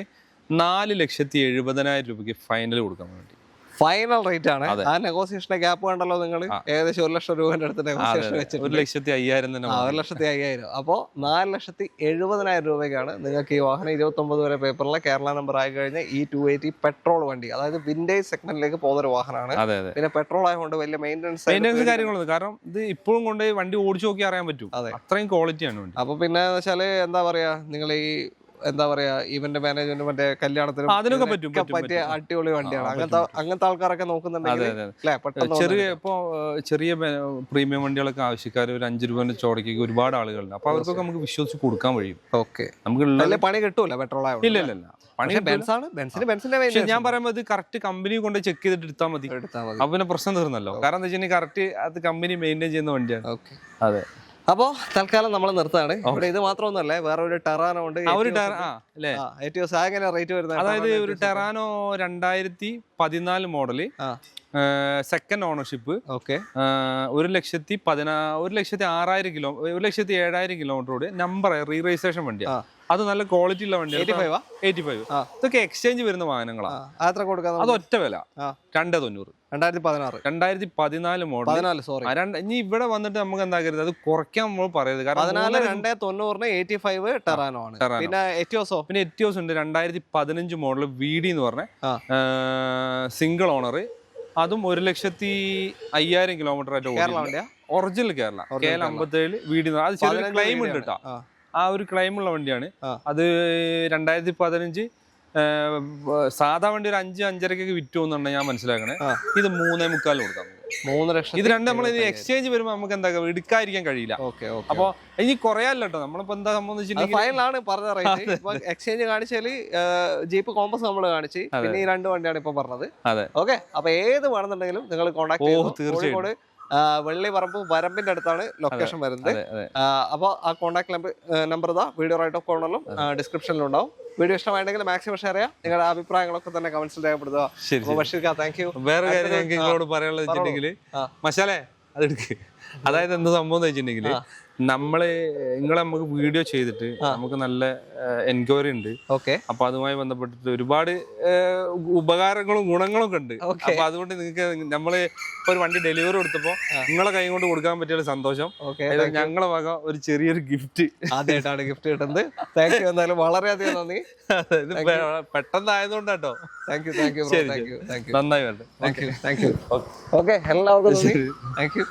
4,70,70,000 രൂപയ്ക്ക് ഫൈനൽ കൊടുക്കാൻ വേണ്ടി.
ഫൈനൽ റേറ്റ് ആണ്. ആ നെഗോസിയേഷന്റെ ഗ്യാപ്പ് കണ്ടല്ലോ നിങ്ങൾ. ഏകദേശം 1 ലക്ഷം രൂപന്റെ അടുത്ത് നെഗോസിയേഷൻ വെച്ചിട്ട്
1,05,000 തന്നെ.
1,05,000. അപ്പോൾ 4,70,70,000 രൂപയ്ക്കാണ് നിങ്ങൾക്ക് ഈ വാഹനം 29 വരെ പേപ്പറിലെ കേരള നമ്പർ ആയി കഴിഞ്ഞ ഈ 280 പെട്രോൾ വണ്ടി, അതായത് വിന്റേജ് സെഗ്മെന്റിലേക്ക് പോകുന്ന ഒരു വാഹനമാണ്. പിന്നെ പെട്രോൾ ആയതുകൊണ്ട് വലിയ മെയിൻ്റെനൻസ്
കാര്യങ്ങളൊന്നും, കാരണം ഇത് ഇപ്പോഴും കൊണ്ട് വണ്ടി ഓടിച്ചു നോക്കി അറിയാൻ പറ്റും. അത്രയും ക്വാളിറ്റിയാണ് വണ്ടി.
അപ്പൊ പിന്നെ വെച്ചാല് എന്താ പറയാ, നിങ്ങൾ ഈ എന്താ പറയാ ഇവന്റ് മാനേജ്മെന്റ് മറ്റേ കല്യാണത്തിനും
അതിനൊക്കെ
പറ്റിയ അടിപൊളി വണ്ടിയാണ്. അങ്ങനത്തെ ആൾക്കാരൊക്കെ നോക്കുന്നുണ്ടെങ്കിൽ
ചെറിയ പ്രീമിയം വണ്ടികളൊക്കെ ആവശ്യക്കാർ ഒരു 5 രൂപ ചോടയ്ക്ക് ഒരുപാട് ആളുകളുണ്ട്. അപ്പൊ അവർക്കൊക്കെ നമുക്ക് വിശ്വസിച്ച് കൊടുക്കാൻ കഴിയും.
ഓക്കെ, നമുക്ക് പണി കിട്ടൂല പെട്രോൾ ആയതുകൊണ്ട്.
ഇല്ല ഞാൻ പറയുമ്പോൾ ഇത് കറക്റ്റ് കമ്പനി കൊണ്ട് ചെക്ക് ചെയ്തിട്ട് എടുത്താൽ മതി. അപ്പൊ പിന്നെ പ്രശ്നം തീർന്നല്ലോ. കാരണം എന്താ വെച്ചാൽ കറക്റ്റ് അത് കമ്പനി മെയിൻറ്റെയിൻ ചെയ്യുന്ന വണ്ടിയാണ്. അതെ.
അപ്പോ തൽക്കാലം നമ്മൾ നിർത്താണ്. ഇവിടെ ഇത് മാത്രമൊന്നുമല്ല, വേറെ ഒരു ടെറാനോ ഉണ്ട്. റേറ്റ് വരുന്നത്,
അതായത് ഒരു Terrano 2014 model, second ownership.
Okay,
1,06,000 kilometre number re registration വണ്ടിയാണ്. അത് നല്ല ക്വാളിറ്റി ഉള്ള വണ്ടിയാണ്. 85. ഇതൊക്കെ എക്സ്ചേഞ്ച് വരുന്ന വാഹനങ്ങളാണ്. അത് ഒറ്റ വില 2,90. 2014 മോഡൽ. ഇനി ഇവിടെ വന്നിട്ട് നമുക്ക് എന്താക്കരുത്, അത് കുറയ്ക്കാൻ നമ്മൾ പറയരുത്. കാരണം
2,90 85 ടെറാനോ ആണ്. പിന്നെ
എറ്റിയോസ് ഉണ്ട് 2015 മോഡൽ VD എന്ന് പറഞ്ഞ സിംഗിൾ ഓണർ. അതും 1,05,000 കിലോമീറ്റർ ആയിട്ട് ഒറിജിനൽ കേരള 57 VD. അത് ചെറിയ ക്ലെയിം ഉണ്ട് കേട്ടോ. ആ ഒരു ക്ലെയിമുള്ള വണ്ടിയാണ് അത്. 2015 സാധാ വണ്ടി ഒരു 5-5.5 വിറ്റു എന്നാണ് ഞാൻ മനസ്സിലാക്കണേ. ഇത് 3.25 കൊടുക്കാം.
3 ലക്ഷം.
ഇത് രണ്ടും നമ്മൾ എക്സ്ചേഞ്ച് വരുമ്പോൾ നമുക്ക് എന്താ എടുക്കാതിരിക്കാൻ കഴിയില്ല. അപ്പൊ ഇനി കുറയാല്ലോ കേട്ടോ. നമ്മളിപ്പോ എന്താ സംബന്ധിച്ചിട്ടുണ്ടെങ്കിൽ
ഫൈനലാണ് പറഞ്ഞ റേറ്റ്. എക്സ്ചേഞ്ച് കാണിച്ചാല് ജീപ്പ് കോമ്പസ് നമ്മൾ കാണിച്ച്, പിന്നെ ഈ 2 വണ്ടിയാണ് ഇപ്പൊ പറഞ്ഞത്. ഓക്കെ, അപ്പൊ ഏത് വേണമെന്നുണ്ടെങ്കിലും നിങ്ങൾ കോൺടാക്ട് ചെയ്തു. തീർച്ചയായും വെള്ളിപ്പറമ്പ് വരമ്പിന്റെ അടുത്താണ് ലൊക്കേഷൻ വരുന്നത്. അപ്പോൾ ആ കോൺടാക്ട് നമ്പർ ഇതാ വീഡിയോ റൈറ്റ് ഓഫ് കോർണറിലും ഡിസ്ക്രിപ്ഷനിലും ഉണ്ടാവും. വീഡിയോ ഇഷ്ടമായിട്ടുണ്ടെങ്കിൽ മാക്സിമം ഷെയർ ചെയ്യാം. നിങ്ങളുടെ അഭിപ്രായങ്ങളൊക്കെ തന്നെ കമന്റ്സിൽ രേഖപ്പെടുത്തുക. ബഷീർക്ക, താങ്ക് യു.
വേറെ കാര്യം ഞങ്ങൾക്ക് നിങ്ങളോട് പറയാനുള്ളത് വെച്ചിട്ടുണ്ടെങ്കിൽ, മസാലേ അതെടുക്ക്. അതായത് എന്ത് സംഭവം എന്ന് വെച്ചിട്ടുണ്ടെങ്കിൽ, നിങ്ങളെ നമുക്ക് വീഡിയോ ചെയ്തിട്ട് നമുക്ക് നല്ല എൻക്വയറി ഉണ്ട്. അപ്പൊ അതുമായി ബന്ധപ്പെട്ടിട്ട് ഒരുപാട് ഉപകാരങ്ങളും ഗുണങ്ങളും ഒക്കെ ഉണ്ട്. അപ്പൊ അതുകൊണ്ട് നിങ്ങൾക്ക് നമ്മള് ഇപ്പൊ ഒരു വണ്ടി ഡെലിവറി കൊടുത്തപ്പോ നിങ്ങളെ കൈ കൊണ്ട് കൊടുക്കാൻ പറ്റിയ സന്തോഷം. ഞങ്ങളെ വക ഒരു ചെറിയൊരു ഗിഫ്റ്റ്
ആദ്യമായിട്ടാണ് ഗിഫ്റ്റ് കിട്ടുന്നത്. Thank you. എന്തായാലും വളരെയധികം നന്ദി.
പെട്ടെന്നായതുകൊണ്ടാട്ടോ.
നന്നായി വരട്ടെ.
Thank you.
ഓക്കെ, എല്ലാവർക്കും താങ്ക് യു.